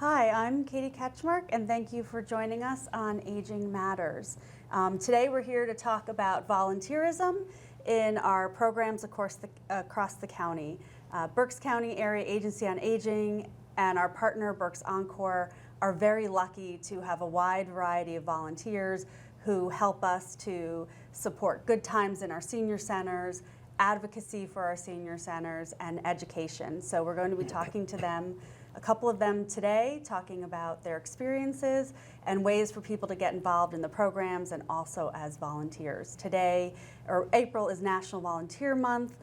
Hi, I'm Katie Catchmark, and thank you for joining us on Aging Matters. Today we're here to talk about volunteerism in our programs across the county. Berks County Area Agency on Aging and our partner Berks Encore are very lucky to have a wide variety of volunteers who help us to support good times in our senior centers, advocacy for our senior centers, and education. So we're going to be talking to them, a couple of them today, talking about their experiences and ways for people to get involved in the programs and also as volunteers. Today, or April, is National Volunteer Month,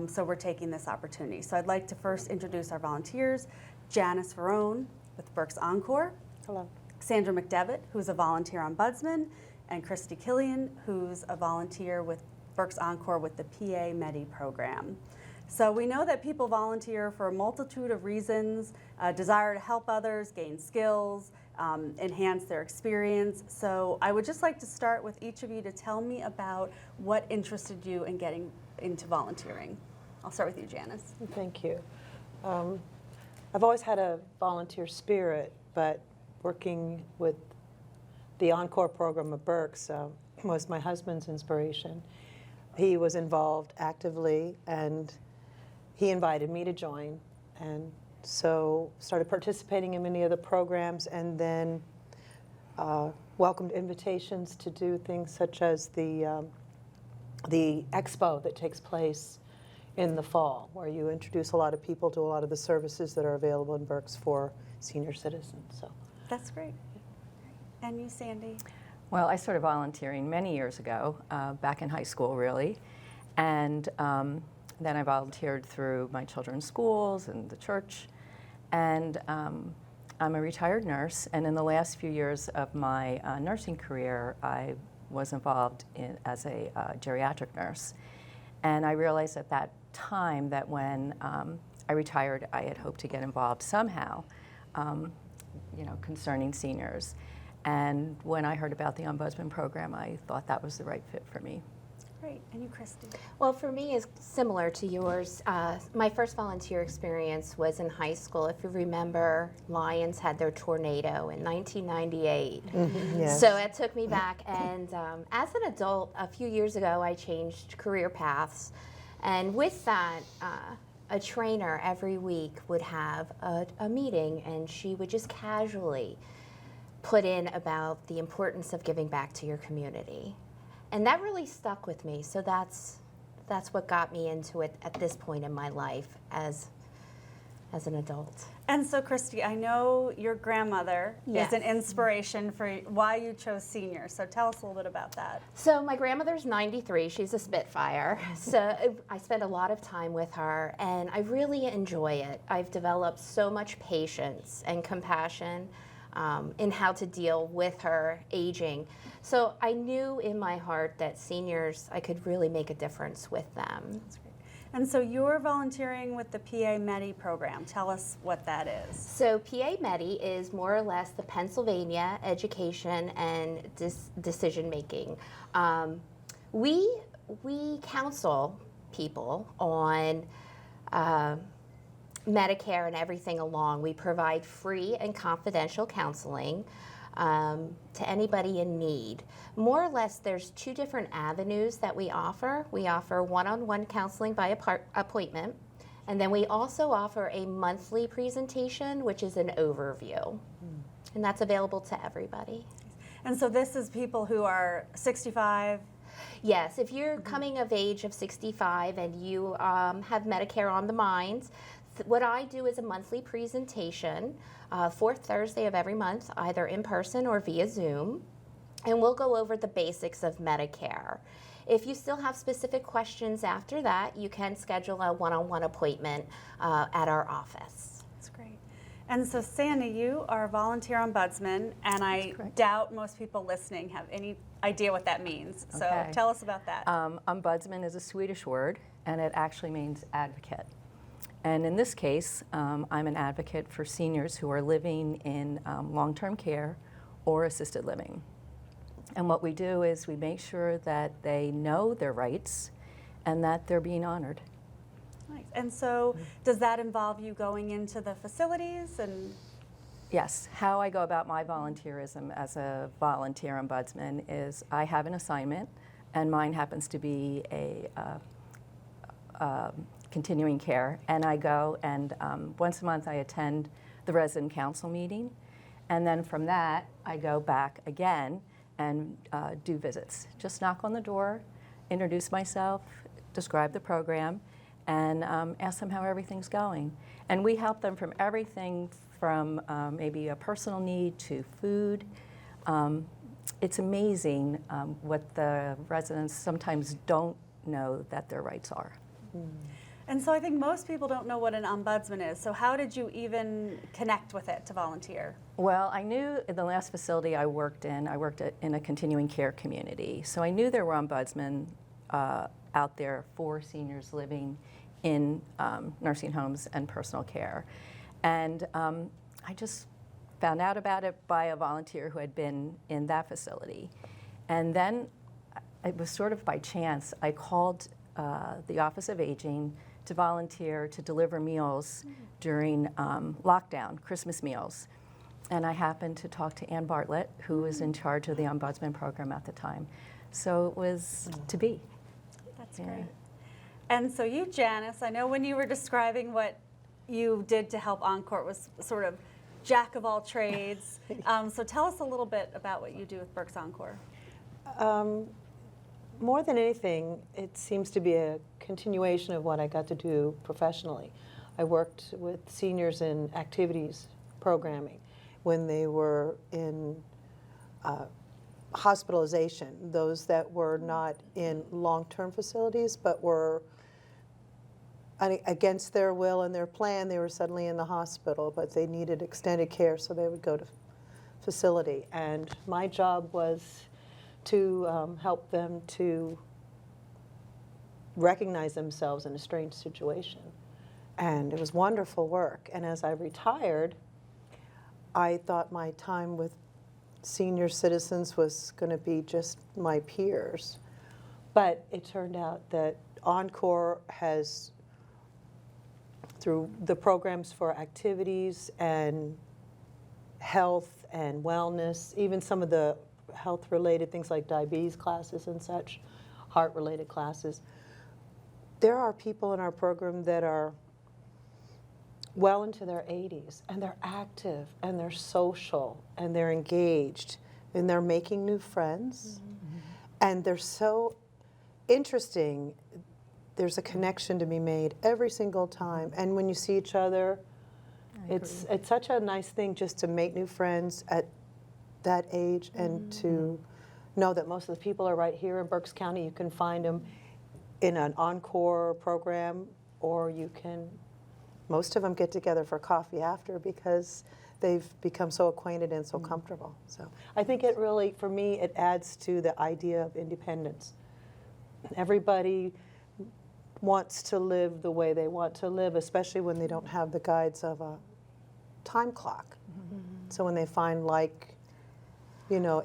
so we're taking this opportunity. So I'd like to first introduce our volunteers. Janice Varone with Berks Encore. Hello. Sandra McDevitt, who's a volunteer ombudsman, and Kristy Killian, who's a volunteer with Berks Encore with the PA Medi program. So we know that people volunteer for a multitude of reasons, desire to help others, gain skills, enhance their experience. So I would just like to start with each of you to tell me about what interested you in getting into volunteering. I'll start with you, Janice. Thank you. I've always had a volunteer spirit, but working with the Encore program of Berks was my husband's inspiration. He was involved actively, and he invited me to join, and so started participating in many of the programs, and then welcomed invitations to do things such as the expo that takes place in the fall, where you introduce a lot of people to a lot of the services that are available in Berks for senior citizens. So that's great. And you, Sandy? Well, I started volunteering many years ago, back in high school, really, and then I volunteered through my children's schools and the church, and I'm a retired nurse, and in the last few years of my nursing career, I was involved as a geriatric nurse, and I realized at that time that when I retired, I had hoped to get involved somehow, concerning seniors. And when I heard about the Ombudsman program, I thought that was the right fit for me. Great. And you, Kristy? Well, for me, it's similar to yours. My first volunteer experience was in high school. If you remember, Lions had their tornado in 1998. yes. So it took me back. And as an adult, a few years ago, I changed career paths. And with that, a trainer every week would have a meeting, and she would just casually put in about the importance of giving back to your community. And that really stuck with me. So that's what got me into it at this point in my life as an adult. And so, Kristy, I know your grandmother Yes. is an inspiration for why you chose seniors. So tell us a little bit about that. So my grandmother's 93. She's a Spitfire. So I spend a lot of time with her, and I really enjoy it. I've developed so much patience and compassion in how to deal with her aging. So I knew in my heart that seniors, I could really make a difference with them. That's great. And so you're volunteering with the PA Medi program. Tell us what that is. So PA Medi is more or less the Pennsylvania education and decision making. We counsel people on Medicare and everything along. We provide free and confidential counseling to anybody in need. More or less, there's two different avenues that we offer. We offer one-on-one counseling by appointment, and then we also offer a monthly presentation, which is an overview, and that's available to everybody. And so this is people who are 65? Yes, if you're coming of age of 65 and you have Medicare on the mind, what I do is a monthly presentation, fourth Thursday of every month, either in person or via Zoom, and we'll go over the basics of Medicare. If you still have specific questions after that, you can schedule a one-on-one appointment at our office. That's great. And so, Sandy, you are a volunteer ombudsman, and I doubt most people listening have any idea what that means. So Okay. tell us about that. Ombudsman is a Swedish word, and it actually means advocate. And in this case, I'm an advocate for seniors who are living in long-term care or assisted living. And what we do is we make sure that they know their rights and that they're being honored. Nice. And so does that involve you going into the facilities and Yes, how I go about my volunteerism as a volunteer ombudsman is I have an assignment, and mine happens to be a continuing care, and I go and once a month I attend the resident council meeting, and then from that I go back again and do visits. Just knock on the door, introduce myself, describe the program, and ask them how everything's going. And we help them from everything from maybe a personal need to food. It's amazing what the residents sometimes don't know that their rights are. And so I think most people don't know what an ombudsman is. So how did you even connect with it to volunteer? Well, I knew in the last facility I worked in a continuing care community. So I knew there were ombudsmen out there for seniors living in nursing homes and personal care. And I just found out about it by a volunteer who had been in that facility. And then it was sort of by chance, I called the Office of Aging to volunteer to deliver meals during lockdown, Christmas meals. And I happened to talk to Ann Bartlett, who was in charge of the Ombudsman program at the time. So it was to be. That's great. And so you, Janice, I know when you were describing what you did to help Encore was sort of jack of all trades. So tell us a little bit about what you do with Berks Encore. More than anything, it seems to be a continuation of what I got to do professionally. I worked with seniors in activities programming when they were in hospitalization, those that were not in long-term facilities but were against their will and their plan. They were suddenly in the hospital, but they needed extended care, so they would go to facility. And my job was to help them to recognize themselves in a strange situation. And it was wonderful work. And as I retired, I thought my time with senior citizens was going to be just my peers. But it turned out that Encore has, through the programs for activities and health and wellness, even some of the health-related things like diabetes classes and such, heart-related classes, there are people in our program that are well into their 80s, and they're active, and they're social, and they're engaged, and they're making new friends, and they're so interesting. There's a connection to be made every single time, and when you see each other, it's such a nice thing just to make new friends at that age, and to know that most of the people are right here in Berks County. You can find them in an Encore program, or you can, most of them get together for coffee after because they've become so acquainted and so comfortable. So I think it really, for me, it adds to the idea of independence. Everybody wants to live the way they want to live, especially when they don't have the guides of a time clock. So when they find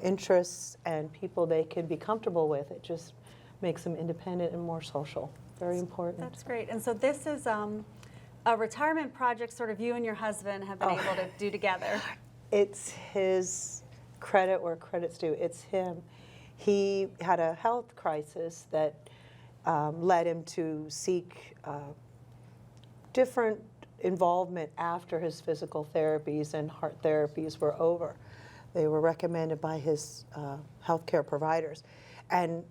interests and people they can be comfortable with, it just makes them independent and more social. Very important. That's great. And so this is a retirement project sort of you and your husband have been able to do together. It's his credit where credit's due. It's him. He had a health crisis that led him to seek different involvement after his physical therapies and heart therapies were over. They were recommended by his healthcare providers. And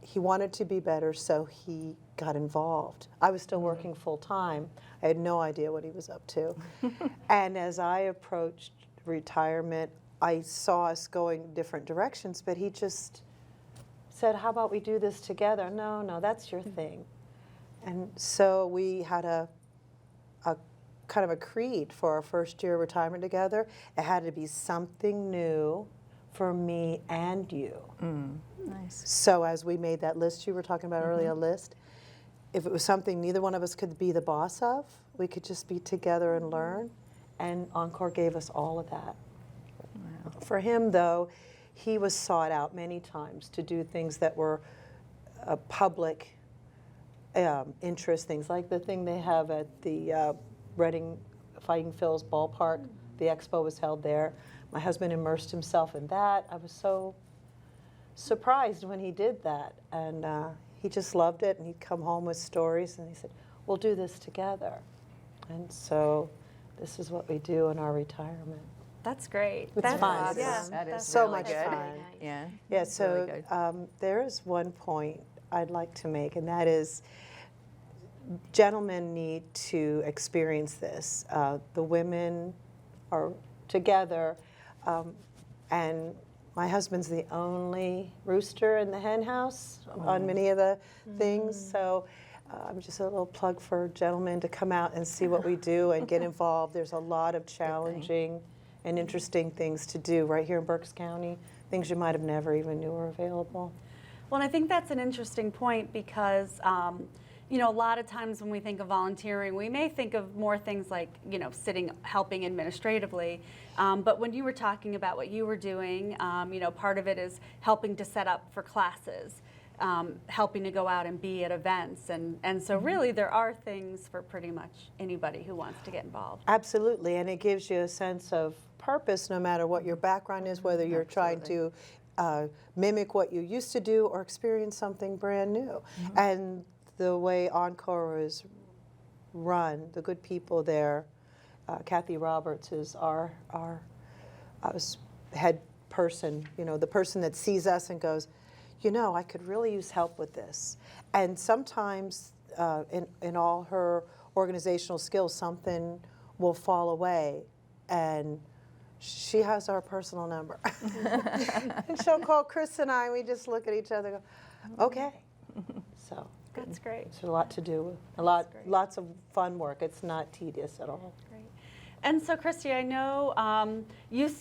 he wanted to be better, so he got involved. I was still working full time. I had no idea what he was up to. And as I approached retirement, I saw us going different directions, but he just said, how about we do this together? No, that's your thing. And so we had a kind of a creed for our first year of retirement together. It had to be something new for me and you. Nice. So as we made that list you were talking about earlier, list, if it was something neither one of us could be the boss of, we could just be together and learn. And Encore gave us all of that. Wow. For him, though, he was sought out many times to do things that were public interest, things like the thing they have at the Reading Fighting Phil's ballpark the expo was held there. My husband immersed himself in that. I was so surprised when he did that. And he just loved it, and he'd come home with stories, and he said, we'll do this together. And so this is what we do in our retirement. That's great. It's That's fun. awesome. Yeah, That is that's so really much good. fun. Yeah. Yeah, it's so really good. there is one point I'd like to make, and that is gentlemen need to experience this. The women are together, and my husband's the only rooster in the hen house on many of the things, so I'm just a little plug for gentlemen to come out and see what we do and get involved. There's a lot of challenging and interesting things to do right here in Berks County, things you might have never even knew were available. Well, and I think that's an interesting point because, you know, a lot of times when we think of volunteering, we may think of more things like, you know, helping administratively. But when you were talking about what you were doing, you know, part of it is helping to set up for classes, helping to go out and be at events. And so really there are things for pretty much anybody who wants to get involved. Absolutely, and it gives you a sense of purpose no matter what your background is, whether you're trying to mimic what you used to do or experience something brand new. And the way Encore is run, the good people there, Kathy Roberts is our head person, you know, the person that sees us and goes, you know, I could really use help with this. And sometimes in all her organizational skills, something will fall away, and she has our personal number. And she'll call Chris and I, and we just look at each other and go, okay. So That's great. it's a lot to do, lots of fun work. It's not tedious at all. Great. And so, Kristy, I know you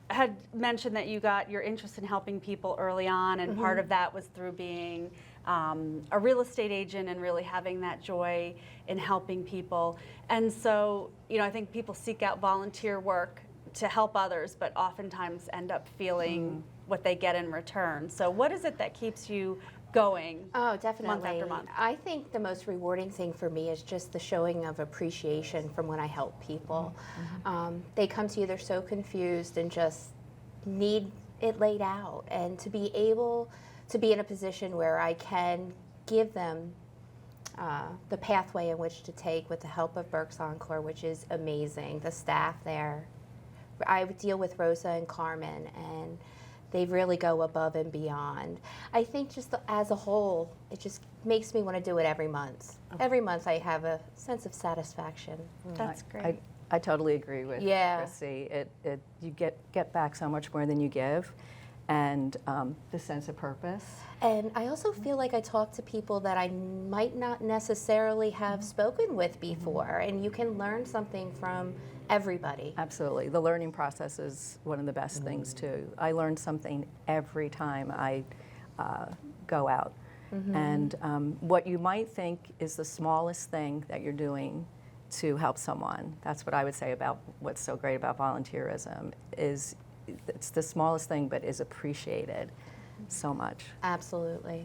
had mentioned that you got your interest in helping people early on, and part of that was through being a real estate agent and really having that joy in helping people. And so, you know, I think people seek out volunteer work to help others, but oftentimes end up feeling what they get in return. So what is it that keeps you going? Oh, definitely. Month after month? I think the most rewarding thing for me is just the showing of appreciation from when I help people. They come to you, they're so confused and just need it laid out. And to be able to be in a position where I can give them the pathway in which to take with the help of Berks Encore, which is amazing. The staff there. I deal with Rosa and Carmen, and they really go above and beyond. I think just as a whole, it just makes me want to do it every month. Every month I have a sense of satisfaction. That's great. I totally agree with Yeah. Kristy. You get back so much more than you give, and the sense of purpose. And I also feel like I talk to people that I might not necessarily have spoken with before, and you can learn something from everybody. Absolutely. The learning process is one of the best things, too. I learn something every time I go out. And what you might think is the smallest thing that you're doing to help someone, that's what I would say about what's so great about volunteerism, is it's the smallest thing but is appreciated so much. Absolutely.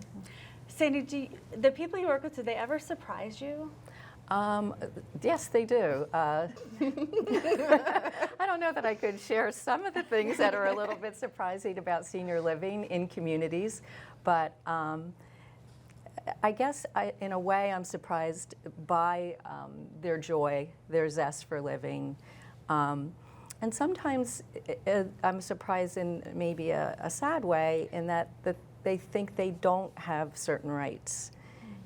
Sandy, the people you work with, do they ever surprise you? Yes, they do. I don't know that I could share some of the things that are a little bit surprising about senior living in communities, but I guess in a way I'm surprised by their joy, their zest for living. And sometimes I'm surprised in maybe a sad way in that they think they don't have certain rights.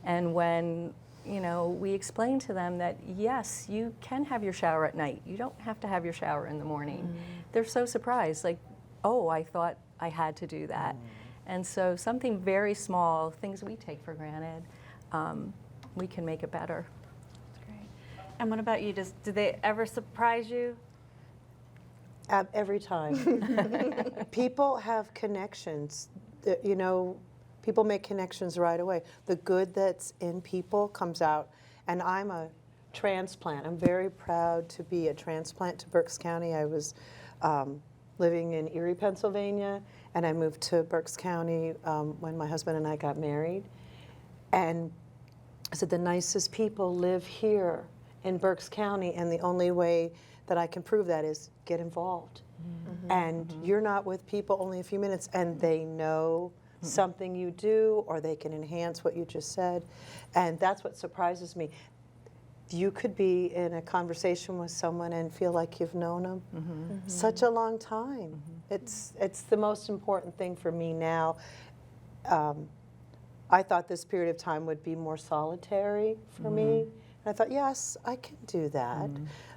And when we explain to them that, yes, you can have your shower at night. You don't have to have your shower in the morning. They're so surprised, like, oh, I thought I had to do that. And so something very small, things we take for granted, we can make it better. That's great. And what about you? Do they ever surprise you? Every time. People have connections. People make connections right away. The good that's in people comes out. And I'm a transplant. I'm very proud to be a transplant to Berks County. I was living in Erie, Pennsylvania, and I moved to Berks County when my husband and I got married. And I said, the nicest people live here in Berks County, and the only way that I can prove that is get involved. And you're not with people only a few minutes, and they know something you do, or they can enhance what you just said. And that's what surprises me. You could be in a conversation with someone and feel like you've known them such a long time. It's the most important thing for me now. I thought this period of time would be more solitary for me. And I thought, yes, I can do that,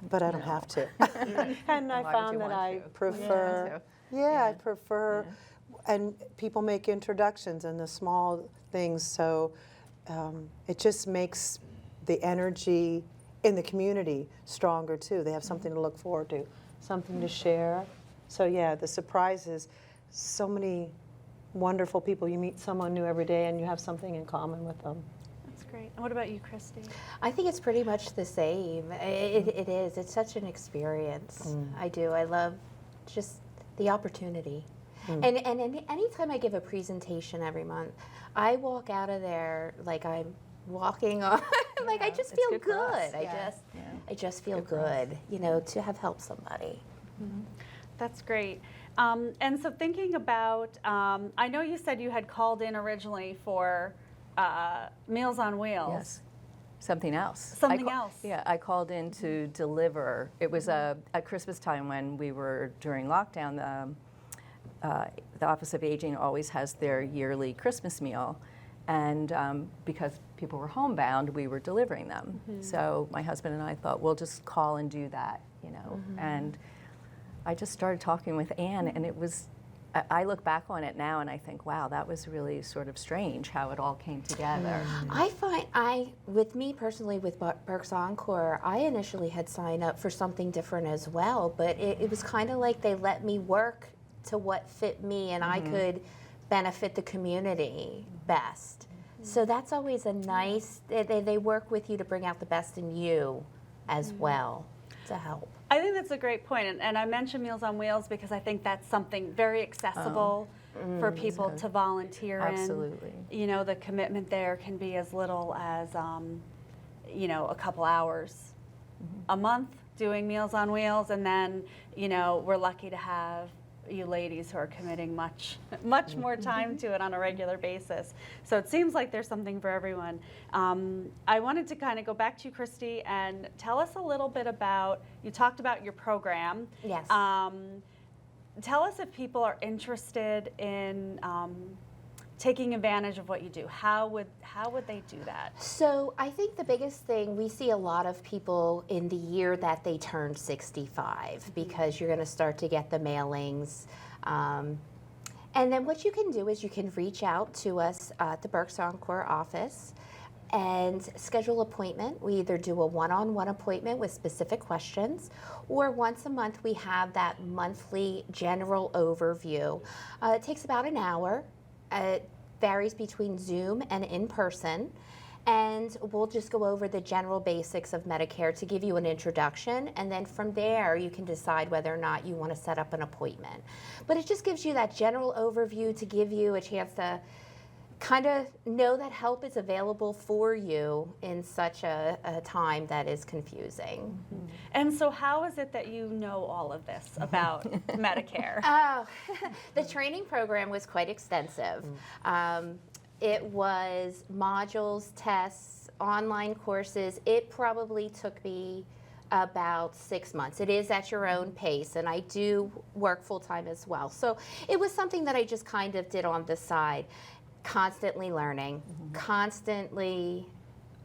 but I don't have to. And I Why would you found that want I to? prefer, I prefer, and people make introductions and the small things, so it just makes the energy in the community stronger too. They have something to look forward to, something to share. So yeah, the surprise is so many wonderful people. You meet someone new every day and you have something in common with them. That's great. And what about you, Kristy? I think it's pretty much the same. It is. It's such an experience. I do. I love just the opportunity. And anytime I give a presentation every month, I walk out of there like I'm walking on, like I just it's feel good for us. good. I just feel good, you know, to have helped somebody. That's great. And so thinking about, I know you said you had called in originally for Meals on Wheels. Yes. Something else. Something else. Yeah, I called in to deliver. It was at Christmas time when we were during lockdown. The Office of Aging always has their yearly Christmas meal. And because people were homebound, we were delivering them. So my husband and I thought, we'll just call and do that, you know. And I just started talking with Anne, and it was, I look back on it now and I think, wow, that was really sort of strange how it all came together. I find, with me personally, with Berks Encore, I initially had signed up for something different as well, but it was kind of like they let me work to what fit me, and I could benefit the community best. So that's always a nice, they work with you to bring out the best in you as well to help. I think that's a great point. And I mentioned Meals on Wheels because I think that's something very accessible for people to volunteer in. Absolutely. You know, the commitment there can be as little as, you know, a couple hours a month doing Meals on Wheels. And then, you know, we're lucky to have you ladies who are committing much more time to it on a regular basis. So it seems like there's something for everyone. I wanted to kind of go back to you, Kristy, and tell us a little bit about, you talked about your program. Yes. Tell us if people are interested in taking advantage of what you do. How would they do that? So I think the biggest thing, we see a lot of people in the year that they turn 65 because you're going to start to get the mailings. And then what you can do is you can reach out to us at the Berks Encore office and schedule an appointment. We either do a one-on-one appointment with specific questions, or once a month we have that monthly general overview. It takes about an hour. It varies between Zoom and in person, and we'll just go over the general basics of Medicare to give you an introduction, and then from there you can decide whether or not you want to set up an appointment. But it just gives you that general overview to give you a chance to kind of know that help is available for you in such a time that is confusing. And so how is it that you know all of this about Medicare? Oh, the training program was quite extensive. It was modules, tests, online courses. It probably took me about 6 months. It is at your own pace, and I do work full-time as well. So it was something that I just kind of did on the side. Constantly learning, constantly,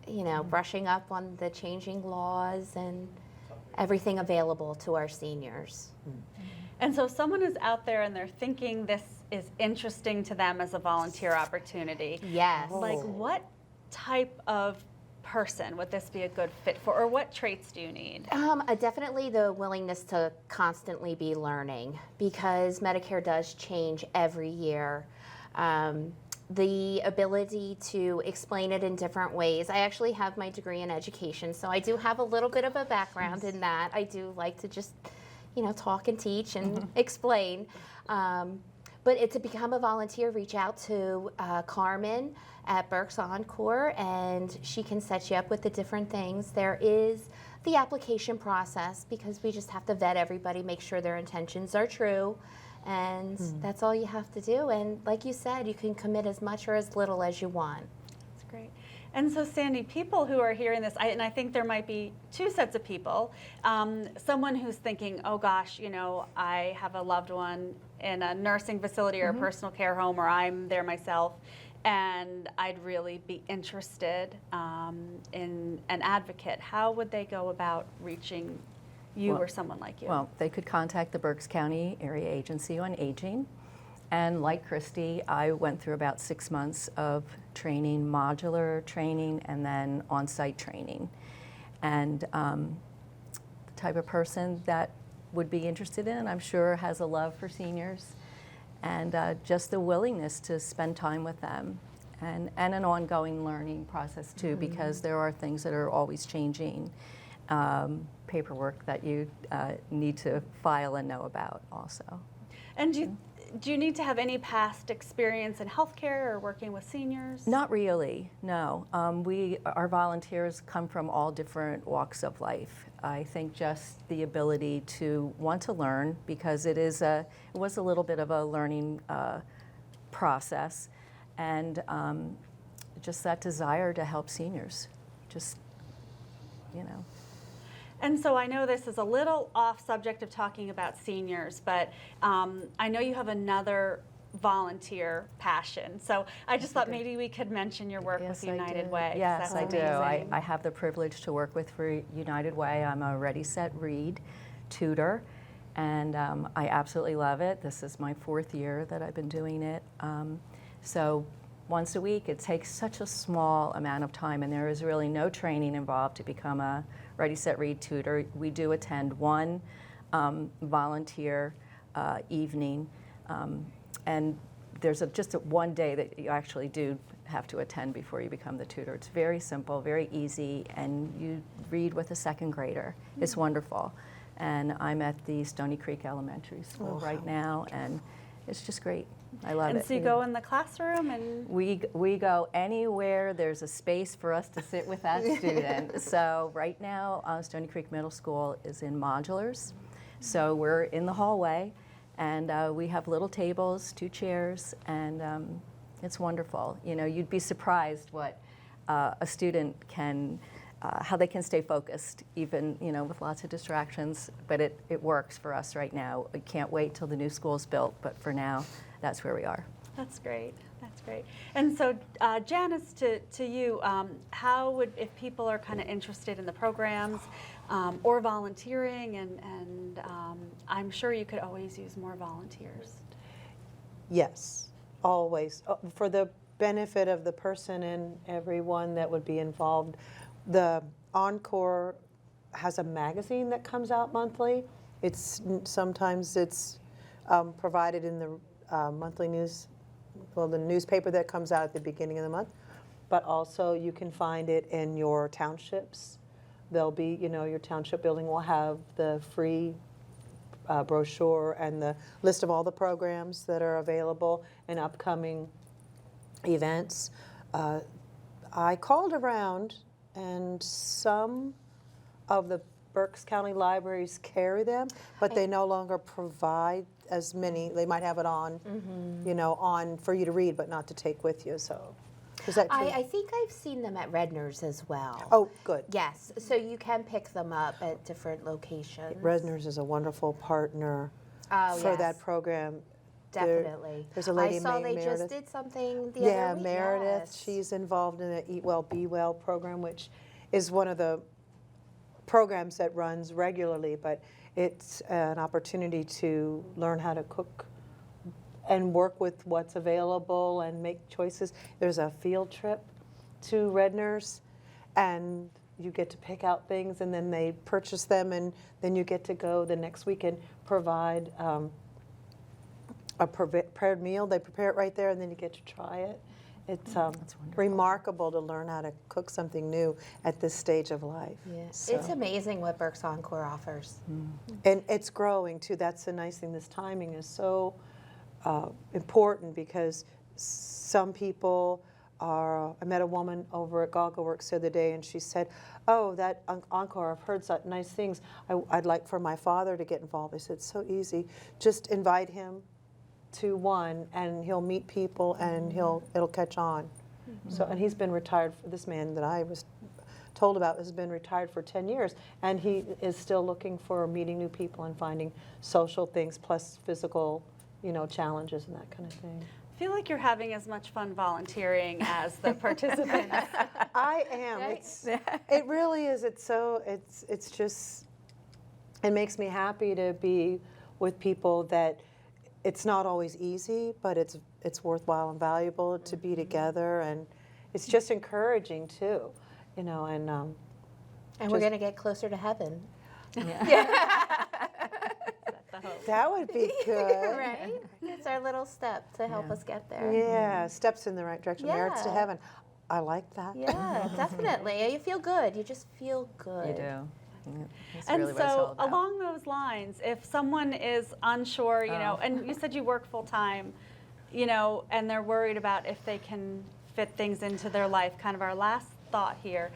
you know, brushing up on the changing laws and everything available to our seniors. And so if someone is out there and they're thinking this is interesting to them as a volunteer opportunity, Yes. like what type of person would this be a good fit for, or what traits do you need? Definitely the willingness to constantly be learning, because Medicare does change every year. The ability to explain it in different ways. I actually have my degree in education, so I do have a little bit of a background in that. I do like to just, you know, talk and teach and explain. But to become a volunteer, reach out to Carmen at Berks Encore, and she can set you up with the different things. There is the application process, because we just have to vet everybody, make sure their intentions are true, and that's all you have to do. And like you said, you can commit as much or as little as you want. That's great. And so, Sandy, people who are hearing this, and I think there might be two sets of people. Someone who's thinking, oh gosh, you know, I have a loved one in a nursing facility or a personal care home, or I'm there myself, and I'd really be interested in an advocate. How would they go about reaching you or someone like you? Well, they could contact the Berks County Area Agency on Aging. And like Kristy, I went through about 6 months of training, modular training, and then on-site training. And the type of person that would be interested in, I'm sure, has a love for seniors, and just the willingness to spend time with them, and an ongoing learning process too, because there are things that are always changing, paperwork that you need to file and know about also. And do you need to have any past experience in healthcare or working with seniors? Not really, no. Our volunteers come from all different walks of life. I think just the ability to want to learn, because it was a little bit of a learning process, and just that desire to help seniors, just, you know. And so I know this is a little off subject of talking about seniors, but I know you have another volunteer passion. So I just thought maybe we could mention your work with United Way. Yes, I do. Amazing. I have the privilege to work with for United Way. I'm a Ready, Set, Read tutor, and I absolutely love it. This is my 4th year that I've been doing it. So once a week, it takes such a small amount of time, and there is really no training involved to become a Ready, Set, Read tutor. We do attend one volunteer evening, and there's just one day that you actually do have to attend before you become the tutor. It's very simple, very easy, and you read with a 2nd grader. It's wonderful. And I'm at the Stony Creek Elementary School right now, and it's just great. I love it. And so you go in the classroom and? We go anywhere there's a space for us to sit with that student. So right now, Stony Creek Middle School is in modulars. So we're in the hallway, and we have little tables, 2 chairs, and it's wonderful. You know, you'd be surprised what a student can, how they can stay focused, even, you know, with lots of distractions. But it works for us right now. We can't wait till the new school's built, but for now, that's where we are. That's great. That's great. And so, Janice, to you, how would, if people are kind of interested in the programs or volunteering, and I'm sure you could always use more volunteers. Yes, always. For the benefit of the person and everyone that would be involved, the Encore has a magazine that comes out monthly. Sometimes it's provided in the monthly news, well, the newspaper that comes out at the beginning of the month, but also you can find it in your townships. There'll be, you know, your township building will have the free brochure and the list of all the programs that are available and upcoming events. I called around, and some of the Berks County libraries carry them, but they no longer provide as many. They might have it on, you know, on for you to read, but not to take with you. So, is that true? I think I've seen them at Redner's as well. Oh, good. Yes, so you can pick them up at different locations. Redner's is a wonderful partner Oh, for yes. that program. Definitely. There's a lady I saw named they Meredith. just did something the Yeah, other week. Meredith. Yes. She's involved in the Eat Well, Be Well program, which is one of the programs that runs regularly, but it's an opportunity to learn how to cook and work with what's available and make choices. There's a field trip to Redner's, and you get to pick out things, and then they purchase them, and then you get to go the next week and provide a prepared meal. They prepare it right there, and then you get to try it. It's remarkable to learn how to cook something new at this stage of life. Yeah. So- It's amazing what Berks Encore offers. And it's growing too. That's the nice thing. This timing is so important because some people are, I met a woman over at Galga Works the other day, and she said, oh, that Encore, I've heard such nice things. I'd like for my father to get involved. I said, it's so easy. Just invite him to one, and he'll meet people, and it'll catch on. So, and he's been retired, this man that I was told about has been retired for 10 years, and he is still looking for meeting new people and finding social things plus physical, challenges and that kind of thing. I feel like you're having as much fun volunteering as the participants. I am. Right? It really is. It's just, it makes me happy to be with people that it's not always easy, but it's worthwhile and valuable to be together, and it's just encouraging too, and we're going to get closer to heaven. that would be good. Right? It's our little step to help us get there. Yeah, steps in the right direction, merits to Yeah. heaven. I like that. Yeah, definitely. You feel good. You just feel good. You do. Yeah, that's And really what it's all so about. along those lines, if someone is unsure, and you said you work full time, and they're worried about if they can fit things into their life, kind of our last thought here,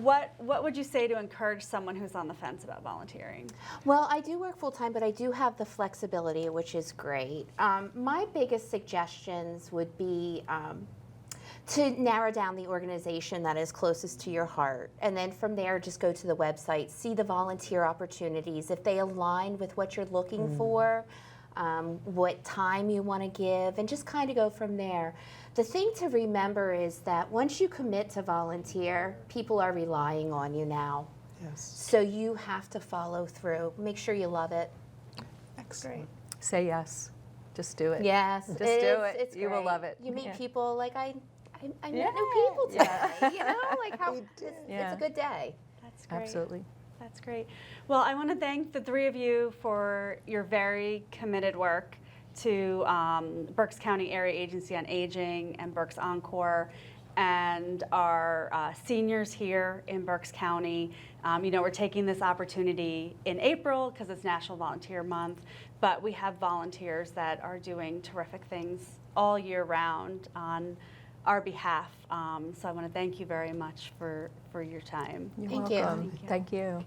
what would you say to encourage someone who's on the fence about volunteering? Well, I do work full time, but I do have the flexibility, which is great. My biggest suggestions would be to narrow down the organization that is closest to your heart. And then from there, just go to the website, see the volunteer opportunities. If they align with what you're looking for, what time you want to give, and just kind of go from there. The thing to remember is that once you commit to volunteer, people are relying on you now. Yes. So you have to follow through. Make sure you love it. Excellent. Say yes. Just do it. Yes, Just it do is. it. It's You will great. love it. You meet Yeah. people like I met Yeah. new people today. Yeah. Like how We it's, did. Yeah. it's a good day. That's great. Absolutely. That's great. Well, I want to thank the three of you for your very committed work to Berks County Area Agency on Aging and Berks Encore, and our seniors here in Berks County. We're taking this opportunity in April because it's National Volunteer Month, but we have volunteers that are doing terrific things all year round on our behalf. So I want to thank you very much for your time. You're Thank you. welcome. Thank you.